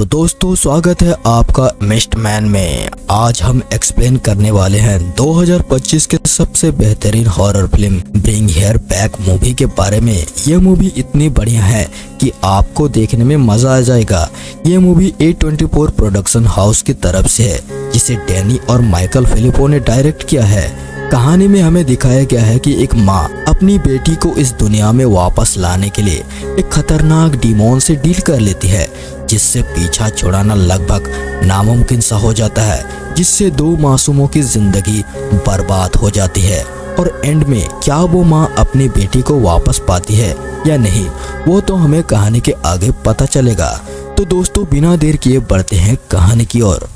तो दोस्तों स्वागत है आपका मिस्ट मैन में। आज हम एक्सप्लेन करने वाले हैं 2025 के सबसे बेहतरीन horror film bring hear back movie के बारे में। ये मूवी इतनी बढ़िया है कि आपको देखने में मजा आ जाएगा। ये मूवी A24 प्रोडक्शन हाउस की तरफ से है, जिसे डैनी और माइकल फिलिपो ने डायरेक्ट किया है। कहानी में हमें दिखाया गया है कि एक माँ अपनी बेटी को इस दुनिया में वापस लाने के लिए एक खतरनाक डीमोन से डील कर लेती है, जिससे पीछा छुड़ाना लगभग नामुमकिन सा हो जाता है, जिससे दो मासूमों की जिंदगी बर्बाद हो जाती है। और एंड में क्या वो माँ अपनी बेटी को वापस पाती है या नहीं, वो तो हमें कहानी के आगे पता चलेगा। तो दोस्तों बिना देर किए बढ़ते हैं कहानी की ओर।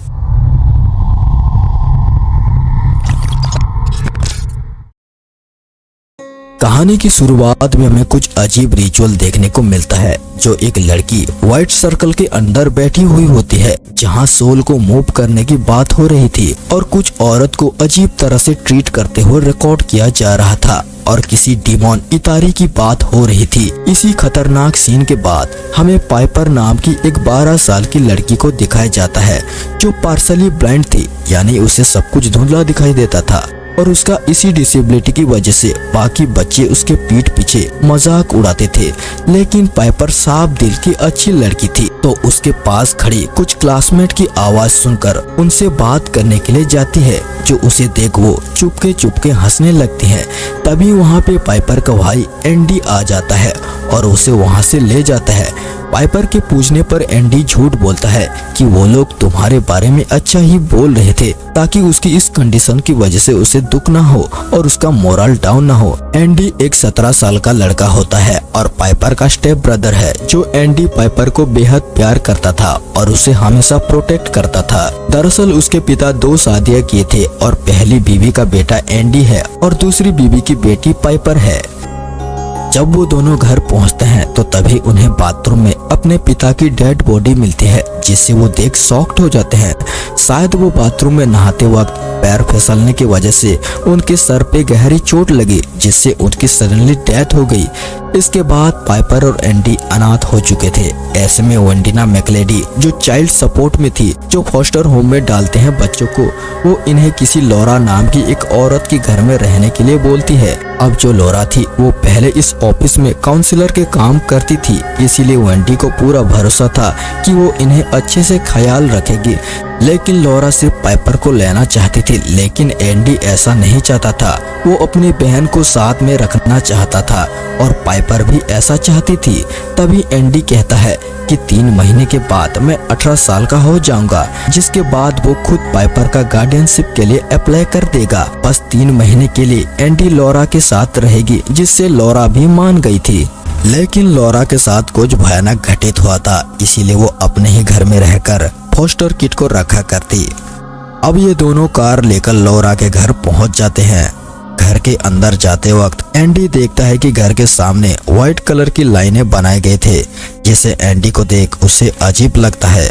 कहानी की शुरुआत में हमें कुछ अजीब रिचुअल देखने को मिलता है, जो एक लड़की व्हाइट सर्कल के अंदर बैठी हुई होती है, जहां सोल को मूव करने की बात हो रही थी और कुछ औरत को अजीब तरह से ट्रीट करते हुए रिकॉर्ड किया जा रहा था और किसी डीमोन इतारी की बात हो रही थी। इसी खतरनाक सीन के बाद हमें पाइपर नाम की एक 12 साल की लड़की को दिखाया जाता है, जो पार्सली ब्लाइंड थी, यानी उसे सब कुछ धुंधला दिखाई देता था और उसका इसी डिसेबिलिटी की वजह से बाकी बच्चे उसके पीठ पीछे मजाक उड़ाते थे। लेकिन पाइपर साफ दिल की अच्छी लड़की थी, तो उसके पास खड़ी कुछ क्लासमेट की आवाज सुनकर उनसे बात करने के लिए जाती है, जो उसे देख वो चुपके हंसने लगती है। तभी वहाँ पे पाइपर का भाई एंडी आ जाता है और उसे वहाँ से ले जाता है। पाइपर के पूछने पर एंडी झूठ बोलता है कि वो लोग तुम्हारे बारे में अच्छा ही बोल रहे थे, ताकि उसकी इस कंडीशन की वजह से उसे दुख ना हो और उसका मोरल डाउन ना हो। एंडी एक 17 साल का लड़का होता है और पाइपर का स्टेप ब्रदर है, जो एंडी पाइपर को बेहद प्यार करता था और उसे हमेशा प्रोटेक्ट करता था। दरअसल उसके पिता 2 शादियां किए थे और पहली बीवी का बेटा एंडी है और दूसरी बीवी की बेटी पाइपर है। जब वो दोनों घर पहुंचते हैं तो तभी उन्हें बाथरूम में अपने पिता की डेड बॉडी मिलती है, जिससे वो देख शॉक्ड हो जाते हैं। शायद वो बाथरूम में नहाते वक्त पैर फिसलने की वजह से उनके सर पे गहरी चोट लगी, जिससे उनकी सडनली डेथ हो गई। इसके बाद पाइपर और एंडी अनाथ हो चुके थे। ऐसे में वेंडिना मैकलेडी, जो चाइल्ड सपोर्ट में थी, जो फॉस्टर होम में डालते हैं बच्चों को, वो इन्हें किसी लॉरा नाम की एक औरत के घर में रहने के लिए बोलती है। अब जो लॉरा थी वो पहले इस ऑफिस में काउंसलर के काम करती थी, इसीलिए वेंडी को पूरा भरोसा था कि वो इन्हें अच्छे से ख्याल रखेगी। लेकिन लॉरा सिर्फ पाइपर को लेना चाहती थी, लेकिन एंडी ऐसा नहीं चाहता था। वो अपनी बहन को साथ में रखना चाहता था और पाइपर भी ऐसा चाहती थी। तभी एंडी कहता है कि 3 महीने के बाद मैं 18 साल का हो जाऊंगा, जिसके बाद वो खुद पाइपर का गार्डियनशिप के लिए अप्लाई कर देगा। बस 3 महीने के लिए एंडी लॉरा के साथ रहेगी, जिससे लॉरा भी मान गई थी। लेकिन लॉरा के साथ कुछ भयानक घटित हुआ था, इसीलिए वो अपने ही घर में रहकर फॉस्टर किड को रखा करती। अब ये दोनों कार लेकर लॉरा के घर पहुंच जाते हैं। घर के अंदर जाते वक्त एंडी देखता है कि घर के सामने व्हाइट कलर की लाइनें बनाए गए थे, जिसे एंडी को देख उसे अजीब लगता है।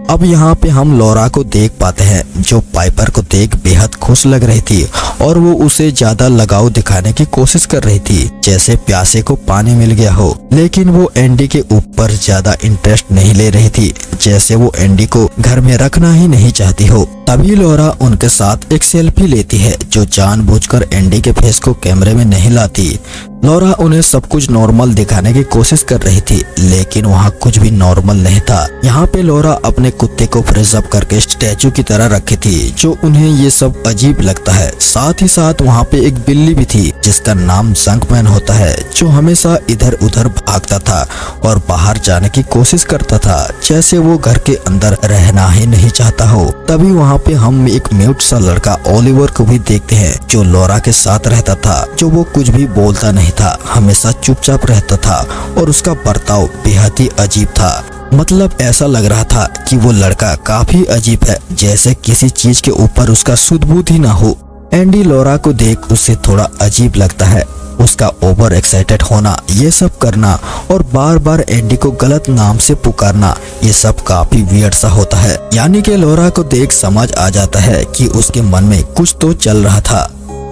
अब यहाँ पे हम लॉरा को देख पाते हैं, जो पाइपर को देख बेहद खुश लग रही थी और वो उसे ज्यादा लगाव दिखाने की कोशिश कर रही थी, जैसे प्यासे को पानी मिल गया हो। लेकिन वो एंडी के ऊपर ज्यादा इंटरेस्ट नहीं ले रही थी, जैसे वो एंडी को घर में रखना ही नहीं चाहती हो। तभी लॉरा उनके साथ एक सेल्फी लेती है, जो जानबूझकर एंडी के फेस को कैमरे में नहीं लाती। लॉरा उन्हें सब कुछ नॉर्मल दिखाने की कोशिश कर रही थी, लेकिन वहाँ कुछ भी नॉर्मल नहीं था। यहाँ पे लॉरा अपने कुत्ते को फ्रीज अप करके स्टैचू की तरह रखी थी, जो उन्हें ये सब अजीब लगता है। साथ ही साथ वहाँ पे एक बिल्ली भी थी, जिसका नाम जंकमैन होता है, जो हमेशा इधर उधर भागता था और बाहर जाने की कोशिश करता था, जैसे वो घर के अंदर रहना ही नहीं चाहता हो। तभी वहाँ पे हम एक म्यूट सा लड़का ओलिवर को भी देखते हैं, जो लॉरा के साथ रहता था, जो वो कुछ भी बोलता नहीं था, हमेशा चुपचाप रहता था और उसका बर्ताव बेहद ही अजीब था। मतलब ऐसा लग रहा था कि वो लड़का काफी अजीब है, जैसे किसी चीज के ऊपर उसका सुध-बुध ही ना हो। एंडी लॉरा को देख उसे थोड़ा अजीब लगता है। उसका ओवर एक्साइटेड होना, ये सब करना और बार बार एंडी को गलत नाम से पुकारना, ये सब काफी वियर्ड सा होता है। यानी कि लॉरा को देख समझ आ जाता है कि उसके मन में कुछ तो चल रहा था।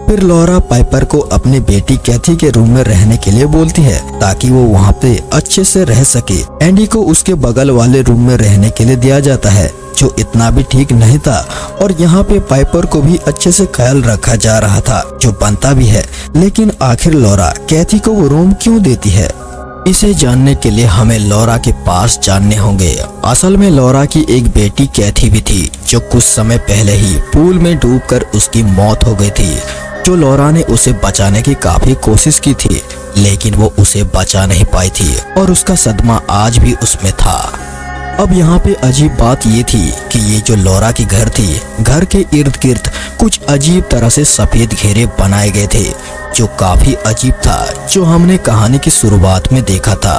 फिर लॉरा पाइपर को अपनी बेटी कैथी के रूम में रहने के लिए बोलती है ताकि वो वहाँ पे अच्छे से रह सके। एंडी को उसके बगल वाले रूम में रहने के लिए दिया जाता है, जो इतना भी ठीक नहीं था, और यहाँ पे पाइपर को भी अच्छे से ख्याल रखा जा रहा था, जो बनता भी है। लेकिन आखिर लॉरा कैथी को वो रूम क्यों देती है, इसे जानने के लिए हमें लॉरा के पास जानने होंगे। असल में लॉरा की एक बेटी कैथी भी थी, जो कुछ समय पहले ही पूल में डूबकर उसकी मौत हो गई थी। जो लॉरा ने उसे बचाने की काफी कोशिश की थी, लेकिन वो उसे बचा नहीं पाई थी और उसका सदमा आज भी उसमें था। अब यहाँ पे अजीब बात ये थी कि ये जो लॉरा की घर थी, घर के इर्द गिर्द कुछ अजीब तरह से सफेद घेरे बनाए गए थे, जो काफी अजीब था, जो हमने कहानी की शुरुआत में देखा था।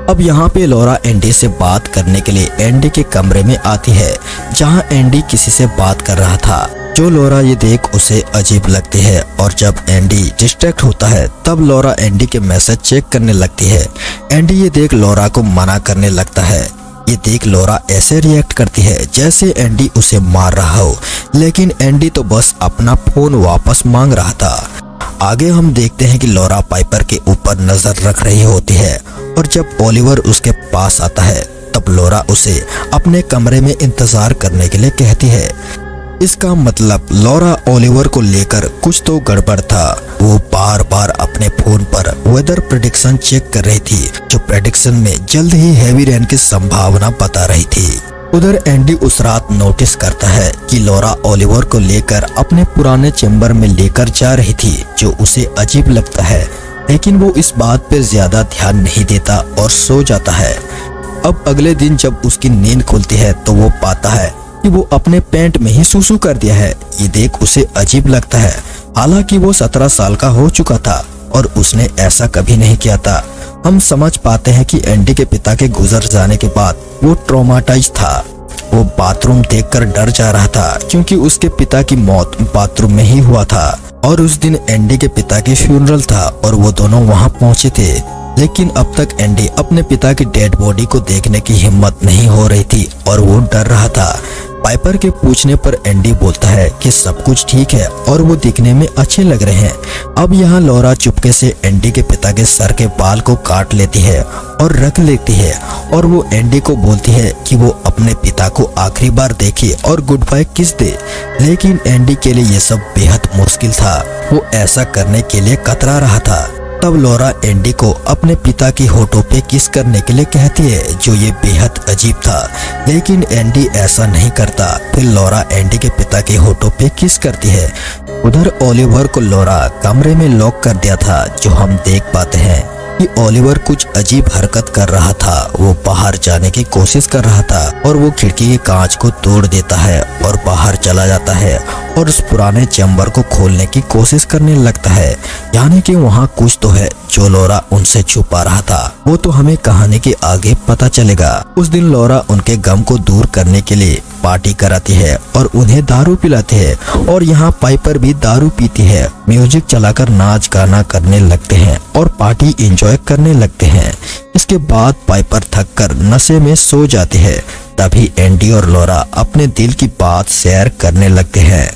अब यहाँ पे लॉरा एंडी से बात करने के लिए एंडी के कमरे में आती है, जहाँ एंडी किसी से बात कर रहा था। जो लॉरा ये देख उसे अजीब लगती है, और जब एंडी डिस्ट्रैक्ट होता है तब लॉरा एंडी के मैसेज चेक करने लगती है। एंडी ये देख लॉरा को मना करने लगता है। ये देख लॉरा ऐसे रिएक्ट करती है जैसे एंडी उसे मार रहा हो, लेकिन एंडी तो बस अपना फोन वापस मांग रहा था। आगे हम देखते हैं कि लॉरा पाइपर के ऊपर नजर रख रही होती है, और जब ओलिवर उसके पास आता है तब लॉरा उसे अपने कमरे में इंतजार करने के लिए कहती है। इसका मतलब लॉरा ओलिवर को लेकर कुछ तो गड़बड़ था। वो बार बार अपने फोन पर वेदर प्रेडिक्शन चेक कर रही थी, जो प्रेडिक्शन में जल्द ही हैवी रेन की संभावना बता रही थी। उधर एंडी उस रात नोटिस करता है कि लॉरा ओलिवर को लेकर अपने पुराने चेम्बर में लेकर जा रही थी, जो उसे अजीब लगता है, लेकिन वो इस बात पर ज्यादा ध्यान नहीं देता और सो जाता है। अब अगले दिन जब उसकी नींद खुलती है तो वो पाता है कि वो अपने पैंट में ही सूसू कर दिया है। ये देख उसे अजीब लगता है, हालांकि वो 17 साल का हो चुका था और उसने ऐसा कभी नहीं किया था। हम समझ पाते हैं कि एंडी के पिता के गुजर जाने के बाद वो ट्रॉमाटाइज था। वो बाथरूम देखकर डर जा रहा था, क्योंकि उसके पिता की मौत बाथरूम में ही हुआ था, और उस दिन एंडी के पिता की फ्यूनरल था और वो दोनों वहाँ पहुँचे थे। लेकिन अब तक एंडी अपने पिता की डेड बॉडी को देखने की हिम्मत नहीं हो रही थी और वो डर रहा था। पाइपर के पूछने पर एंडी बोलता है कि सब कुछ ठीक है और वो दिखने में अच्छे लग रहे हैं। अब यहाँ लॉरा चुपके से एंडी के पिता के सर के बाल को काट लेती है और रख लेती है, और वो एंडी को बोलती है कि वो अपने पिता को आखिरी बार देखे और गुड बाय किस दे। लेकिन एंडी के लिए ये सब बेहद मुश्किल था, वो ऐसा करने के लिए कतरा रहा था। तब लॉरा एंडी को अपने पिता की होठों पे किस करने के लिए कहती है, जो ये बेहद अजीब था, लेकिन एंडी ऐसा नहीं करता। फिर लॉरा एंडी के पिता के होठों पे किस करती है। उधर ओलिवर को लॉरा कमरे में लॉक कर दिया था, जो हम देख पाते हैं कि ओलिवर कुछ अजीब हरकत कर रहा था। वो बाहर जाने की कोशिश कर रहा था और वो खिड़की के कांच को तोड़ देता है और बाहर चला जाता है और उस पुराने चैम्बर को खोलने की कोशिश करने लगता है। यानी कि वहाँ कुछ तो है जो लॉरा उनसे छुपा रहा था। वो तो हमें कहानी के आगे पता चलेगा। उस दिन लॉरा उनके गम को दूर करने के लिए पार्टी कराती है और उन्हें दारू पिलाती है, और यहाँ पाइपर भी दारू पीती है। म्यूजिक चलाकर नाच गाना करने लगते हैं और पार्टी एंजॉय करने लगते हैं। इसके बाद पाइपर थककर नशे में सो जाती है। तभी एंडी और लॉरा अपने दिल की बात शेयर करने लगते हैं।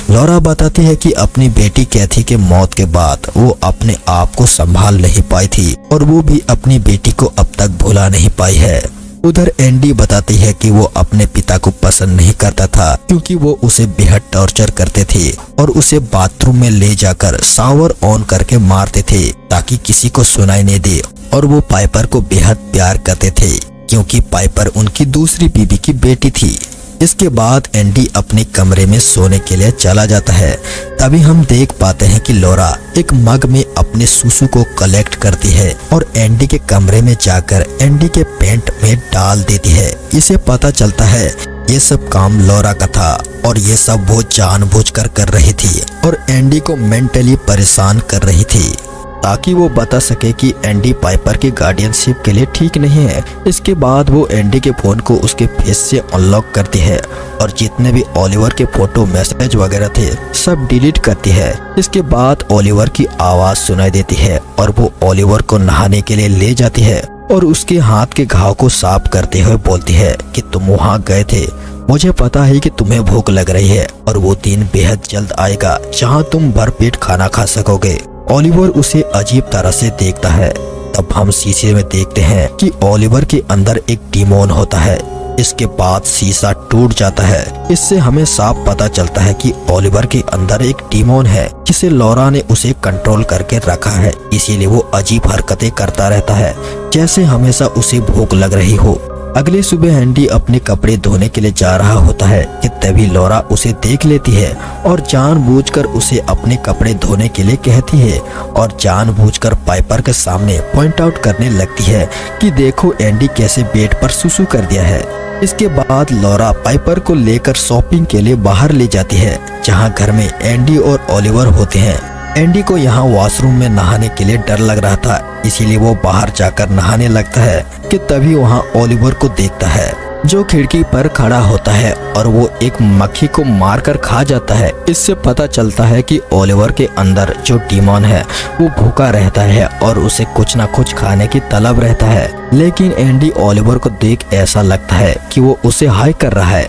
लॉरा बताती है कि अपनी बेटी कैथी के मौत के बाद वो अपने आप को संभाल नहीं पाई थी और वो भी अपनी बेटी को अब तक भुला नहीं पाई है। उधर एंडी बताती है कि वो अपने पिता को पसंद नहीं करता था, क्योंकि वो उसे बेहद टॉर्चर करते थे और उसे बाथरूम में ले जाकर शावर ऑन करके मारते थे ताकि किसी को सुनाई नहीं दे। और वो पाइपर को बेहद प्यार करते थे, क्योंकि पाइपर उनकी दूसरी बीवी की बेटी थी। इसके बाद एंडी अपने कमरे में सोने के लिए चला जाता है। तभी हम देख पाते हैं कि लॉरा एक मग में अपने सुसु को कलेक्ट करती है और एंडी के कमरे में जाकर एंडी के पैंट में डाल देती है। इसे पता चलता है ये सब काम लॉरा का था और ये सब वो जानबूझकर कर रही थी और एंडी को मेंटली परेशान कर रही थी, ताकि वो बता सके कि एंडी पाइपर की गार्डियनशिप के लिए ठीक नहीं है। इसके बाद वो एंडी के फोन को उसके फेस से अनलॉक करती है और जितने भी ओलिवर के फोटो मैसेज वगैरह थे सब डिलीट करती है। इसके बाद ओलिवर की आवाज सुनाई देती है और वो ओलिवर को नहाने के लिए ले जाती है और उसके हाथ के घाव को साफ करते हुए बोलती है कि तुम वहाँ गए थे मुझे पता है कि तुम्हें भूख लग रही है और वो दिन बेहद जल्द आएगा जहाँ तुम भरपेट खाना खा सकोगे। ओलिवर उसे अजीब तरह से देखता है। तब हम शीशे में देखते हैं कि ओलिवर के अंदर एक डीमोन होता है। इसके बाद शीशा टूट जाता है। इससे हमें साफ पता चलता है कि ओलिवर के अंदर एक डीमोन है जिसे लॉरा ने उसे कंट्रोल करके रखा है। इसीलिए वो अजीब हरकतें करता रहता है, जैसे हमेशा उसे भूख लग रही हो। अगली सुबह एंडी अपने कपड़े धोने के लिए जा रहा होता है कि तभी लॉरा उसे देख लेती है और जानबूझकर उसे अपने कपड़े धोने के लिए कहती है और जानबूझकर पाइपर के सामने पॉइंट आउट करने लगती है कि देखो एंडी कैसे बेड पर सुसु कर दिया है। इसके बाद लॉरा पाइपर को लेकर शॉपिंग के लिए बाहर ले जाती है, जहां घर में एंडी और ओलिवर होते हैं। एंडी को यहाँ वॉशरूम में नहाने के लिए डर लग रहा था, इसीलिए वो बाहर जाकर नहाने लगता है कि तभी वहाँ ओलिवर को देखता है जो खिड़की पर खड़ा होता है और वो एक मक्खी को मारकर खा जाता है। इससे पता चलता है कि ओलिवर के अंदर जो डीमॉन है वो भूखा रहता है और उसे कुछ न कुछ खाने की तलब रहता है। लेकिन एंडी ओलिवर को देख ऐसा लगता है कि वो उसे हाय कर रहा है।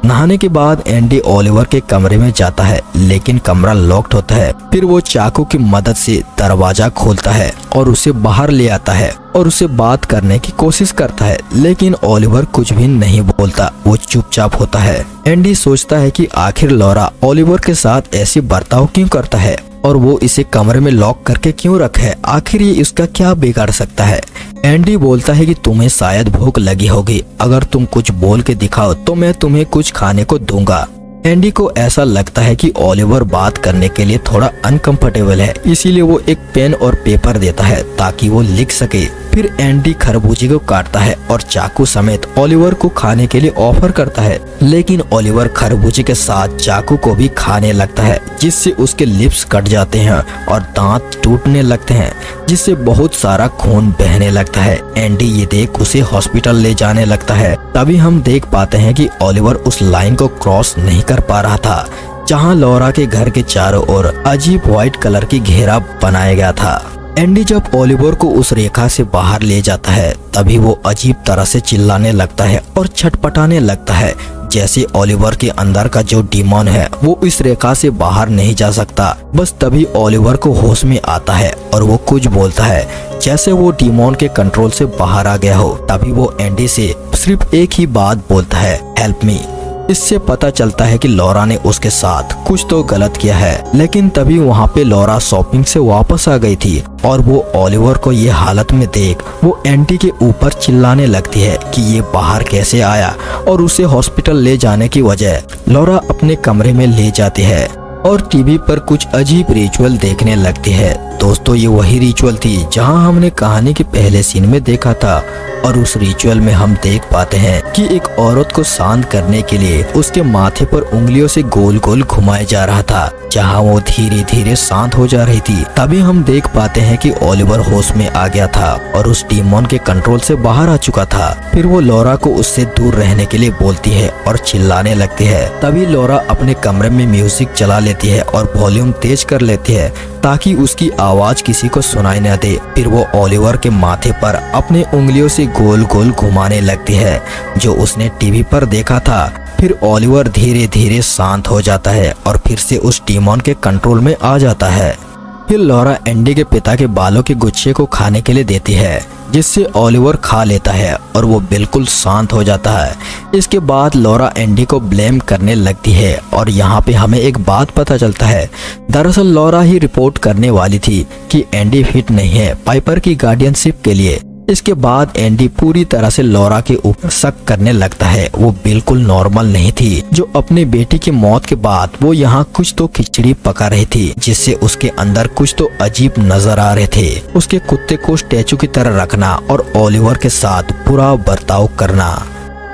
नहाने के बाद एंडी ओलिवर के कमरे में जाता है, लेकिन कमरा लॉक्ड होता है। फिर वो चाकू की मदद से दरवाजा खोलता है और उसे बाहर ले आता है और उसे बात करने की कोशिश करता है, लेकिन ओलिवर कुछ भी नहीं बोलता, वो चुपचाप होता है। एंडी सोचता है कि आखिर लॉरा ओलिवर के साथ ऐसी बर्ताव क्यों करता है और वो इसे कमरे में लॉक करके क्यों रखा है। आखिर ये इसका क्या बिगाड़ सकता है। एंडी बोलता है कि तुम्हें शायद भूख लगी होगी, अगर तुम कुछ बोल के दिखाओ तो मैं तुम्हें कुछ खाने को दूंगा। एंडी को ऐसा लगता है कि ओलिवर बात करने के लिए थोड़ा अनकंफर्टेबल है, इसीलिए वो एक पेन और पेपर देता है ताकि वो लिख सके। फिर एंडी खरबूजे को काटता है और चाकू समेत ओलिवर को खाने के लिए ऑफर करता है, लेकिन ओलिवर खरबूजे के साथ चाकू को भी खाने लगता है, जिससे उसके लिप्स कट जाते हैं और दांत टूटने लगते हैं, जिससे बहुत सारा खून बहने लगता है। एंडी ये देख उसे हॉस्पिटल ले जाने लगता है। तभी हम देख पाते हैं कि ओलिवर उस लाइन को क्रॉस नहीं कर पा रहा था जहां लॉरा के घर के चारों ओर अजीब व्हाइट कलर की घेरा बनाया गया था। एंडी जब ओलिवर को उस रेखा से बाहर ले जाता है तभी वो अजीब तरह से चिल्लाने लगता है और छटपटाने लगता है, जैसे ओलिवर के अंदर का जो डीमॉन है वो इस रेखा से बाहर नहीं जा सकता। बस तभी ओलिवर को होश में आता है और वो कुछ बोलता है जैसे वो डीमॉन के कंट्रोल से बाहर आ गया हो। तभी वो एंडी से सिर्फ एक ही बात बोलता है, हेल्प मी। इससे पता चलता है कि लॉरा ने उसके साथ कुछ तो गलत किया है। लेकिन तभी वहाँ पे लॉरा शॉपिंग से वापस आ गई थी और वो ओलिवर को ये हालत में देख वो एंडी के ऊपर चिल्लाने लगती है कि ये बाहर कैसे आया और उसे हॉस्पिटल ले जाने की वजह लॉरा अपने कमरे में ले जाती है और टीवी पर कुछ अजीब रिचुअल देखने लगती है। दोस्तों ये वही रिचुअल थी जहां हमने कहानी के पहले सीन में देखा था और उस रिचुअल में हम देख पाते हैं कि एक औरत को शांत करने के लिए उसके माथे पर उंगलियों से गोल गोल घुमाया जा रहा था, जहां वो धीरे धीरे शांत हो जा रही थी। तभी हम देख पाते हैं कि ओलिवर होश में आ गया था और उस डीमॉन के कंट्रोल से बाहर आ चुका था। फिर वो लॉरा को उससे दूर रहने के लिए बोलती है और चिल्लाने लगती है। तभी लॉरा अपने कमरे में म्यूजिक चला लेती है और वॉल्यूम तेज कर लेती है ताकि उसकी आवाज किसी को सुनाई न दे। फिर वो ओलिवर के माथे पर अपने उंगलियों से गोल गोल घुमाने लगती है जो उसने टीवी पर देखा था। फिर ओलिवर धीरे धीरे शांत हो जाता है और फिर से उस डीमॉन के कंट्रोल में आ जाता है। फिर लॉरा एंडी के पिता के बालों के गुच्छे को खाने के लिए देती है, जिससे ओलिवर खा लेता है और वो बिल्कुल शांत हो जाता है। इसके बाद लॉरा एंडी को ब्लेम करने लगती है और यहाँ पे हमें एक बात पता चलता है। दरअसल लॉरा ही रिपोर्ट करने वाली थी कि एंडी फिट नहीं है पाइपर की गार्डियनशिप के लिए। इसके बाद एंडी पूरी तरह से लॉरा के ऊपर शक करने लगता है। वो बिल्कुल नॉर्मल नहीं थी, जो अपने बेटी की मौत के बाद वो यहाँ कुछ तो खिचड़ी पका रही थी, जिससे उसके अंदर कुछ तो अजीब नजर आ रहे थे। उसके कुत्ते को स्टैचू की तरह रखना और ओलिवर के साथ बुरा बर्ताव करना।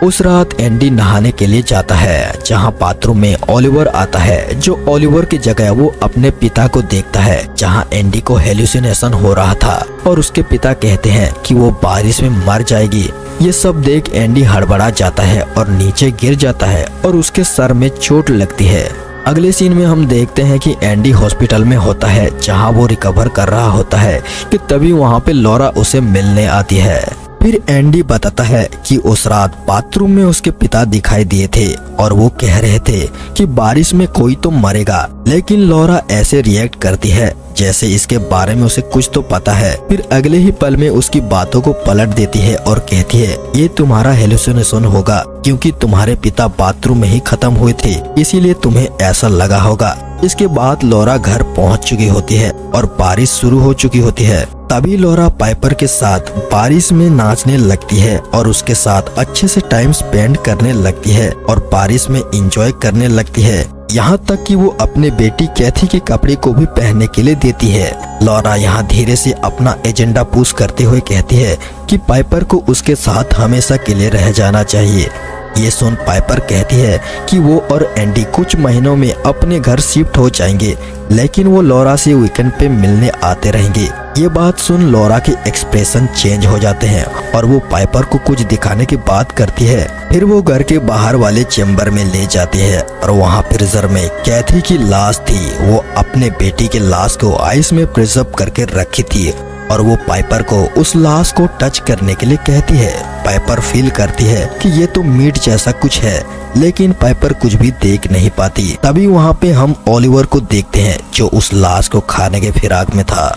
उस रात एंडी नहाने के लिए जाता है, जहां बाथरूम में ओलिवर आता है, जो ओलिवर की जगह वो अपने पिता को देखता है, जहां एंडी को हेलुसिनेशन हो रहा था और उसके पिता कहते हैं कि वो बारिश में मर जाएगी। ये सब देख एंडी हड़बड़ा जाता है और नीचे गिर जाता है और उसके सर में चोट लगती है। अगले सीन में हम देखते हैं कि एंडी हॉस्पिटल में होता है, जहां वो रिकवर कर रहा होता है कि तभी वहां पे लॉरा उसे मिलने आती है। फिर एंडी बताता है कि उस रात बाथरूम में उसके पिता दिखाई दिए थे और वो कह रहे थे कि बारिश में कोई तो मरेगा, लेकिन लॉरा ऐसे रिएक्ट करती है जैसे इसके बारे में उसे कुछ तो पता है। फिर अगले ही पल में उसकी बातों को पलट देती है और कहती है ये तुम्हारा हेलुसिनेशन होगा, क्योंकि तुम्हारे पिता बाथरूम में ही खत्म हुए थे, इसीलिए तुम्हें ऐसा लगा होगा। इसके बाद लॉरा घर पहुंच चुकी होती है और बारिश शुरू हो चुकी होती है। तभी लॉरा पाइपर के साथ बारिश में नाचने लगती है और उसके साथ अच्छे से टाइम स्पेंड करने लगती है और बारिश में एंजॉय करने लगती है। यहाँ तक कि वो अपने बेटी कैथी के कपड़े को भी पहनने के लिए देती है। लॉरा यहाँ धीरे से अपना एजेंडा पुश करते हुए कहती है कि पाइपर को उसके साथ हमेशा के लिए रह जाना चाहिए। ये सुन पाइपर कहती है कि वो और एंडी कुछ महीनों में अपने घर शिफ्ट हो जाएंगे, लेकिन वो लॉरा से वीकेंड पे मिलने आते रहेंगे। ये बात सुन लॉरा के एक्सप्रेशन चेंज हो जाते हैं और वो पाइपर को कुछ दिखाने की बात करती है। फिर वो घर के बाहर वाले चेम्बर में ले जाती है और वहाँ फ्रीजर में कैथी की लाश थी। वो अपने बेटी के लाश को आइस में प्रिजर्व करके रखी थी और वो पाइपर को उस लाश को टच करने के लिए कहती है। पाइपर फील करती है कि ये तो मीट जैसा कुछ है, लेकिन पाइपर कुछ भी देख नहीं पाती। तभी वहाँ पे हम ओलिवर को देखते हैं जो उस लाश को खाने के फिराक में था।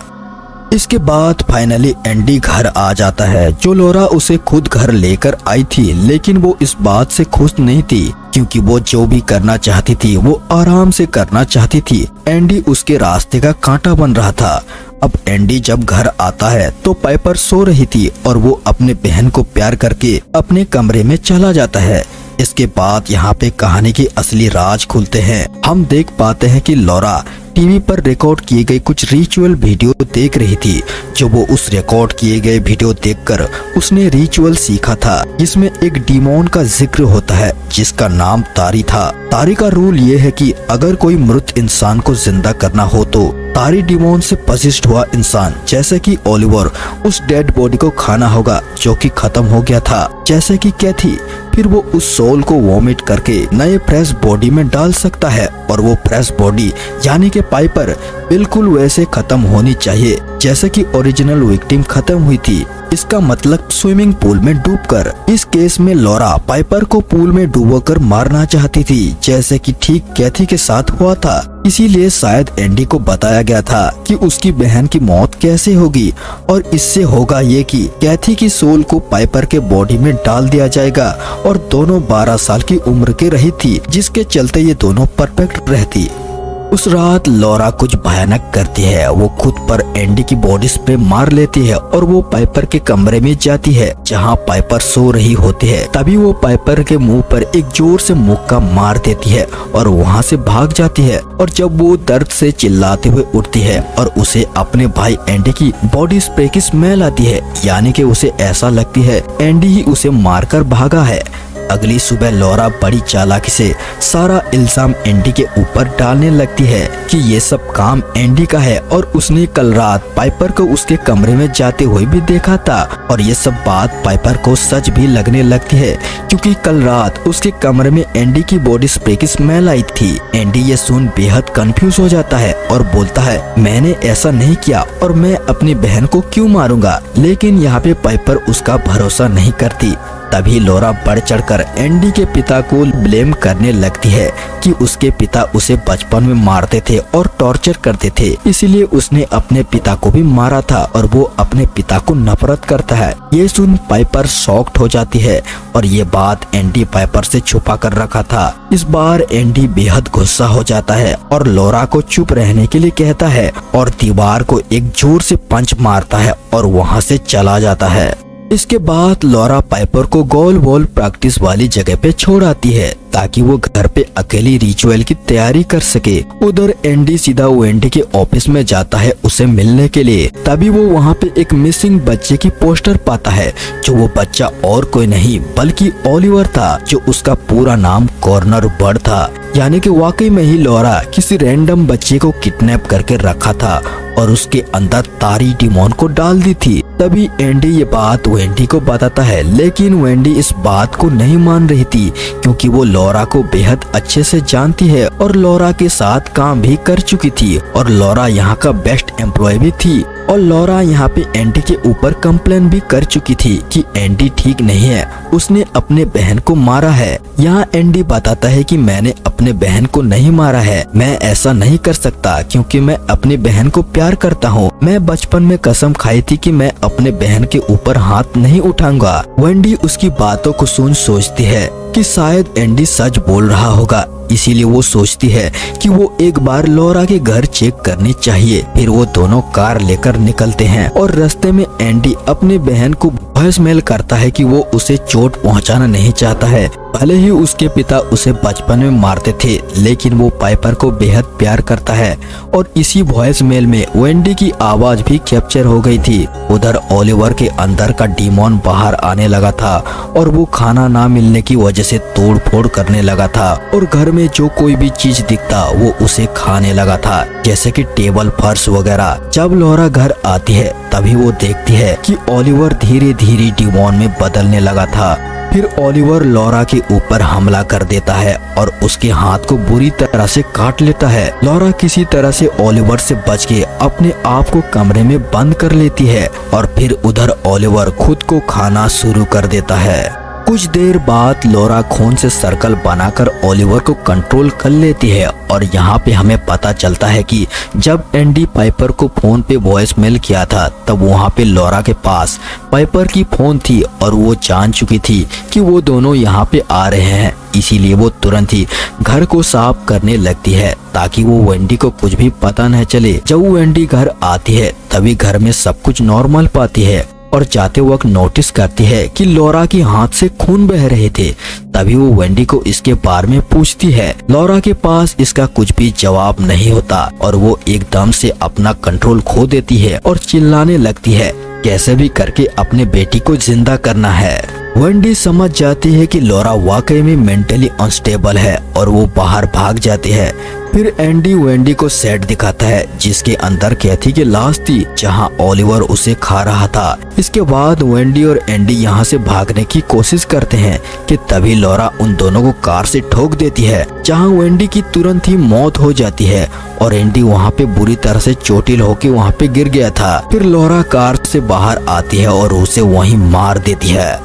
इसके बाद फाइनली एंडी घर आ जाता है। जो लॉरा उसे खुद घर लेकर आई थी, लेकिन वो इस बात से खुश नहीं थी, क्योंकि वो जो भी करना चाहती थी वो आराम से करना चाहती थी। एंडी उसके रास्ते का कांटा बन रहा था। अब एंडी जब घर आता है तो पाइपर सो रही थी और वो अपने बहन को प्यार करके अपने कमरे में चला जाता है। इसके बाद यहाँ पे कहानी की असली राज खुलते हैं। हम देख पाते हैं कि लॉरा टीवी पर रिकॉर्ड किए गए कुछ रिचुअल वीडियो देख रही थी। जो वो उस रिकॉर्ड किए गए वीडियो देखकर उसने रिचुअल सीखा था, जिसमें एक डीमोन का जिक्र होता है जिसका नाम तारी था। तारी का रूल ये है कि अगर कोई मृत इंसान को जिंदा करना हो तो तारी डीमोन से पसिस्ट हुआ इंसान जैसे कि ओलिवर उस डेड बॉडी को खाना होगा जो कि खत्म हो गया था, जैसे कि कैथी। फिर वो उस सोल को वॉमिट करके नए फ्रेश बॉडी में डाल सकता है और वो फ्रेश बॉडी यानी कि पाइपर बिल्कुल वैसे खत्म होनी चाहिए जैसे कि ओरिजिनल विक्टिम खत्म हुई थी। इसका मतलब स्विमिंग पूल में डूबकर। इस केस में लॉरा पाइपर को पूल में डूबोकर मारना चाहती थी, जैसे कि ठीक कैथी के साथ हुआ था। इसीलिए शायद एंडी को बताया गया था कि उसकी बहन की मौत कैसे होगी, और इससे होगा ये कि कैथी की सोल को पाइपर के बॉडी में डाल दिया जाएगा और दोनों 12 साल की उम्र के रही थी, जिसके चलते ये दोनों परफेक्ट रहती। उस रात लॉरा कुछ भयानक करती है। वो खुद पर एंडी की बॉडी स्प्रे मार लेती है और वो पाइपर के कमरे में जाती है जहां पाइपर सो रही होती है। तभी वो पाइपर के मुंह पर एक जोर से मुक्का मार देती है और वहां से भाग जाती है। और जब वो दर्द से चिल्लाते हुए उठती है और उसे अपने भाई एंडी की बॉडी स्प्रे की स्मेल आती है, यानी कि उसे ऐसा लगती है एंडी ही उसे मारकर भागा है। अगली सुबह लॉरा बड़ी चालाकी से सारा इल्जाम एंडी के ऊपर डालने लगती है कि ये सब काम एंडी का है और उसने कल रात पाइपर को उसके कमरे में जाते हुए भी देखा था। और ये सब बात पाइपर को सच भी लगने लगती है, क्योंकि कल रात उसके कमरे में एंडी की बॉडी स्प्रे की स्मेल आई थी। एंडी ये सुन बेहद कंफ्यूज हो जाता है और बोलता है मैंने ऐसा नहीं किया और मैं अपनी बहन को क्यों मारूंगा। लेकिन यहाँ पे पाइपर उसका भरोसा नहीं करती। तभी लॉरा बढ़ चढ़कर एंडी के पिता को ब्लेम करने लगती है कि उसके पिता उसे बचपन में मारते थे और टॉर्चर करते थे, इसीलिए उसने अपने पिता को भी मारा था और वो अपने पिता को नफरत करता है। ये सुन पाइपर शॉक्ड हो जाती है और ये बात एंडी पाइपर से छुपा कर रखा था। इस बार एंडी बेहद गुस्सा हो जाता है और लॉरा को चुप रहने के लिए कहता है और दीवार को एक जोर से पंच मारता है और वहाँ से चला जाता है। इसके बाद लॉरा पाइपर को गोल बॉल प्रैक्टिस वाली जगह पे छोड़ आती है ताकि वो घर पे अकेली रिचुअल की तैयारी कर सके। उधर एंडी सीधा वेंडी के ऑफिस में जाता है उसे मिलने के लिए। तभी वो वहाँ पे एक मिसिंग बच्चे की पोस्टर पाता है, जो वो बच्चा और कोई नहीं बल्कि ओलिवर था, जो उसका पूरा नाम कॉर्नर बर्ड था। यानी कि वाकई में ही लॉरा किसी रैंडम बच्चे को किडनैप करके रखा था और उसके अंदर तारी डीमोन को डाल दी थी। तभी एंडी ये बात वेंडी को बताता है, लेकिन वेंडी इस बात को नहीं मान रही थी, क्योंकि वो लॉरा को बेहद अच्छे से जानती है और लॉरा के साथ काम भी कर चुकी थी और लॉरा यहाँ का बेस्ट एम्प्लॉय भी थी। और लॉरा यहाँ पे एंडी के ऊपर कंप्लेन भी कर चुकी थी कि एंडी ठीक नहीं है, उसने अपने बहन को मारा है। यहाँ एंडी बताता है कि मैंने अपने बहन को नहीं मारा है, मैं ऐसा नहीं कर सकता क्योंकि मैं अपनी बहन को प्यार करता हूँ। मैं बचपन में कसम खाई थी कि मैं अपने बहन के ऊपर हाथ नहीं उठाऊंगा। वेंडी उसकी बातों को सुन सोचती है कि शायद एंडी सच बोल रहा होगा, इसीलिए वो सोचती है कि वो एक बार लॉरा के घर चेक करनी चाहिए। फिर वो दोनों कार लेकर निकलते हैं और रास्ते में एंडी अपनी बहन को वॉइसमेल करता है कि वो उसे चोट पहुंचाना नहीं चाहता है। भले ही उसके पिता उसे बचपन में मारते थे, लेकिन वो पाइपर को बेहद प्यार करता है। और इसी वॉइसमेल में वेंडी की आवाज भी कैप्चर हो गई थी। उधर ओलिवर के अंदर का डीमॉन बाहर आने लगा था और वो खाना ना मिलने की वजह से तोड़ फोड़ करने लगा था और घर में जो कोई भी चीज दिखता वो उसे खाने लगा था, जैसे कि टेबल, फर्श वगैरह। जब लॉरा घर आती है तभी वो देखती है कि ओलिवर धीरे धीरे डीमॉन में बदलने लगा था। फिर ओलिवर लॉरा के ऊपर हमला कर देता है और उसके हाथ को बुरी तरह से काट लेता है। लॉरा किसी तरह से ओलिवर से बच के अपने आप को कमरे में बंद कर लेती है और फिर उधर ओलिवर खुद को खाना शुरू कर देता है। कुछ देर बाद लॉरा खून से सर्कल बनाकर ओलिवर को कंट्रोल कर लेती है और यहाँ पे हमें पता चलता है कि जब एंडी पाइपर को फोन पे वॉइसमेल किया था तब वहाँ पे लॉरा के पास पाइपर की फोन थी और वो जान चुकी थी कि वो दोनों यहाँ पे आ रहे हैं। इसीलिए वो तुरंत ही घर को साफ करने लगती है ताकि वो वेंडी को कुछ भी पता न चले। जब वेंडी घर आती है तभी घर में सब कुछ नॉर्मल पाती है और जाते वक्त नोटिस करती है कि लॉरा के हाथ से खून बह रहे थे। तभी वो वेंडी को इसके बारे में पूछती है। लॉरा के पास इसका कुछ भी जवाब नहीं होता और वो एकदम से अपना कंट्रोल खो देती है और चिल्लाने लगती है, कैसे भी करके अपने बेटी को जिंदा करना है। वेंडी समझ जाती है कि लॉरा वाकई में मेंटली अनस्टेबल है और वो बाहर भाग जाती है। फिर एंडी वेंडी को सेट दिखाता है जिसके अंदर कैथी की लाश थी, जहां ओलिवर उसे खा रहा था। इसके बाद वेंडी और एंडी यहां से भागने की कोशिश करते हैं कि तभी लॉरा उन दोनों को कार से ठोक देती है, जहां वेंडी की तुरंत ही मौत हो जाती है और एंडी वहां पे बुरी तरह से चोटिल होकर वहां पे गिर गया था। फिर लॉरा कार से बाहर आती है और उसे वहीं मार देती है।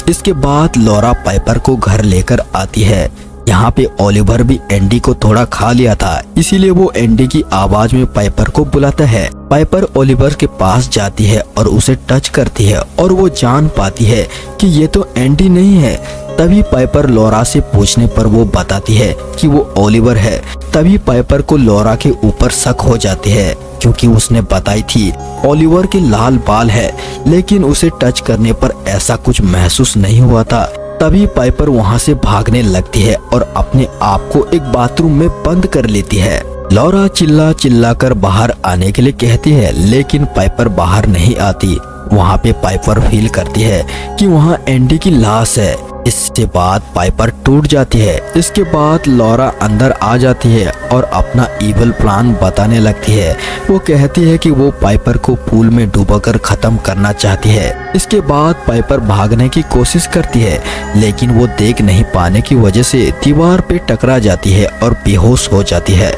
इसके बाद लॉरा पाइपर को घर लेकर आती है। यहाँ पे ओलिवर भी एंडी को थोड़ा खा लिया था, इसीलिए वो एंडी की आवाज में पाइपर को बुलाता है। पाइपर ओलिवर के पास जाती है और उसे टच करती है और वो जान पाती है कि ये तो एंडी नहीं है। तभी पाइपर लॉरा से पूछने पर वो बताती है कि वो ओलिवर है। तभी पाइपर को लॉरा के ऊपर शक हो जाती है क्योंकि उसने बताई थी ओलिवर के लाल बाल है, लेकिन उसे टच करने पर ऐसा कुछ महसूस नहीं हुआ था। तभी पाइपर वहां से भागने लगती है और अपने आप को एक बाथरूम में बंद कर लेती है। लॉरा चिल्ला चिल्ला कर बाहर आने के लिए कहती है, लेकिन पाइपर बाहर नहीं आती। वहाँ पे पाइपर फील करती है कि वहाँ एंडी की लाश है। इसके बाद पाइपर टूट जाती है। इसके बाद लॉरा अंदर आ जाती है और अपना इविल प्लान बताने लगती है। वो कहती है कि वो पाइपर को पूल में डुबाकर खत्म करना चाहती है। इसके बाद पाइपर भागने की कोशिश करती है, लेकिन वो देख नहीं पाने की वजह से दीवार पे टकरा जाती है और बेहोश हो जाती है।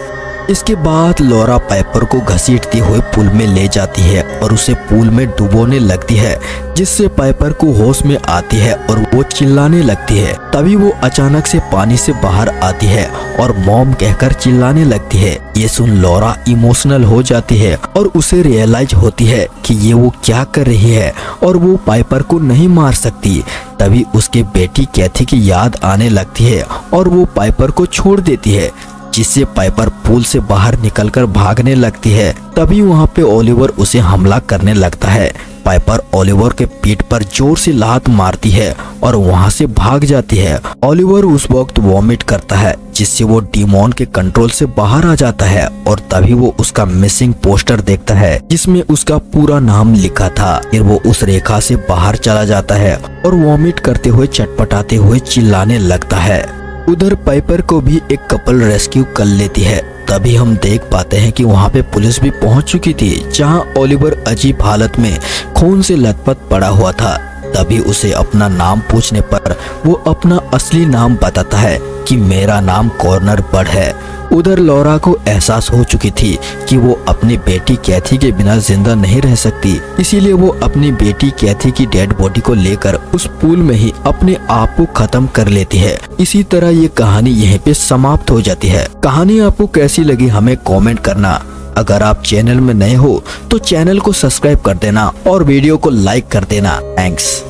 इसके बाद लॉरा पाइपर को घसीटती हुए पूल में ले जाती है और उसे पूल में डुबोने लगती है, जिससे पाइपर को होश में आती है और वो चिल्लाने लगती है। तभी वो अचानक से पानी से बाहर आती है और मॉम कहकर चिल्लाने लगती है। ये सुन लॉरा इमोशनल हो जाती है और उसे रियलाइज होती है कि ये वो क्या कर रही है और वो पाइपर को नहीं मार सकती। तभी उसके बेटी कैथी की याद आने लगती है और वो पाइपर को छोड़ देती है, जिससे पाइपर पूल से बाहर निकलकर भागने लगती है। तभी वहाँ पे ओलिवर उसे हमला करने लगता है। पाइपर ओलिवर के पीठ पर जोर से लात मारती है और वहाँ से भाग जाती है। ओलिवर उस वक्त वॉमिट करता है, जिससे वो डीमॉन के कंट्रोल से बाहर आ जाता है और तभी वो उसका मिसिंग पोस्टर देखता है जिसमें उसका पूरा नाम लिखा था। फिर वो उस रेखा से बाहर चला जाता है और वॉमिट करते हुए चटपटाते हुए चिल्लाने लगता है। उधर पाइपर को भी एक कपल रेस्क्यू कर लेती है। तभी हम देख पाते हैं कि वहाँ पे पुलिस भी पहुँच चुकी थी, जहाँ ओलिवर अजीब हालत में खून से लथपथ पड़ा हुआ था। तभी उसे अपना नाम पूछने पर वो अपना असली नाम बताता है, कि मेरा नाम कॉर्नर बर्ड है। उधर लॉरा को एहसास हो चुकी थी कि वो अपनी बेटी कैथी के बिना जिंदा नहीं रह सकती, इसीलिए वो अपनी बेटी कैथी की डेड बॉडी को लेकर उस पूल में ही अपने आप को खत्म कर लेती है। इसी तरह ये कहानी यहीं पे समाप्त हो जाती है। कहानी आपको कैसी लगी हमें कमेंट करना। अगर आप चैनल में नए हो तो चैनल को सब्सक्राइब कर देना और वीडियो को लाइक कर देना। थैंक्स।